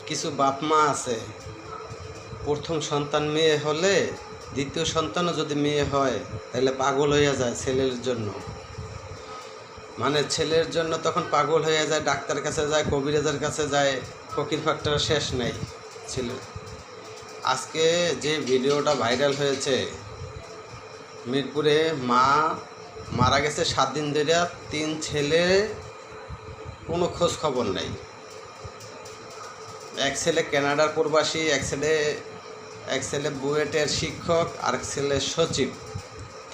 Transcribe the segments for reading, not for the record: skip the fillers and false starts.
কিছু বাপ মা আছে প্রথম সন্তান মেয়ে হলে দ্বিতীয় সন্তানও যদি মেয়ে হয় তাহলে পাগল হয়ে যায় ছেলের জন্য। মানে ছেলের জন্য তখন পাগল হয়ে যায়, ডাক্তারের কাছে যায়, কবিরাজের কাছে যায়, ফকির ফাক্তার শেষ নেই ছিল। আজকে যে ভিডিওটা ভাইরাল হয়েছে, মিরপুরে মা মারা গেছে 7 দিন ধরে, 3 ছেলে কোনো খোঁজ খবর নেই। এক ছেলে কানাডার প্রবাসী, এক ছেলে বুয়েটের শিক্ষক, আর এক ছেলে সচিব।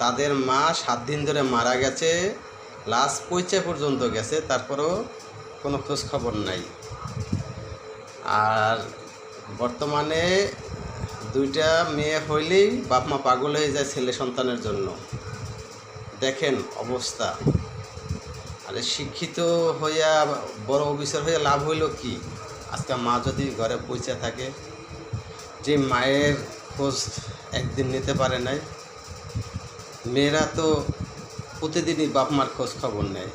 তাদের মা 7 দিন ধরে মারা গেছে, লাশ পৌঁছে পর্যন্ত গেছে, তারপরেও কোনো খোঁজ খবর নাই। আর বর্তমানে 2টা মেয়ে হইলেই বাপ মা পাগল হয়ে যায় ছেলে সন্তানের জন্য। দেখেন অবস্থা। আরে শিক্ষিত হইয়া বড় অফিসার হইয়া লাভ হইল কি? আজকে মা যদি ঘরে পৌঁছে থাকে, যে মায়ের খোঁজ একদিন নিতে পারে নাই, মেয়েরা তো প্রতিদিনই বাপ মার খোঁজ খবর নেয়।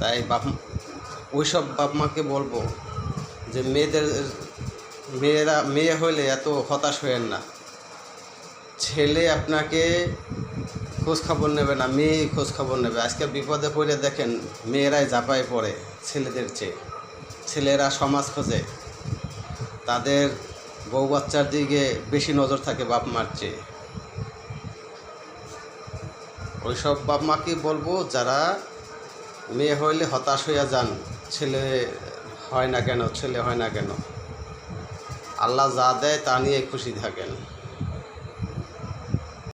তাই ওইসব বাপ মাকে বলবো যে মেয়ে হইলে এত হতাশ হয়েন না। ছেলে আপনাকে খোঁজ খবর নেবে না, মেয়েই খোঁজ খবর নেবে। আজকে বিপদে পড়ে দেখেন মেয়েরাই ঝাঁপায় পড়ে ছেলেদের চেয়ে। ছেলেরা সমাজ খোঁজে, তাদের বউ বাচ্চার দিকে বেশি নজর থাকে বাপ মার চেয়ে। ওইসব বাপ মাকে বলবো যারা মেয়ে হইলে হতাশ হইয়া যান, ছেলে হয় না কেন, ছেলে হয় না কেন, আল্লাহ যা দেয় তা নিয়ে খুশি থাকেন।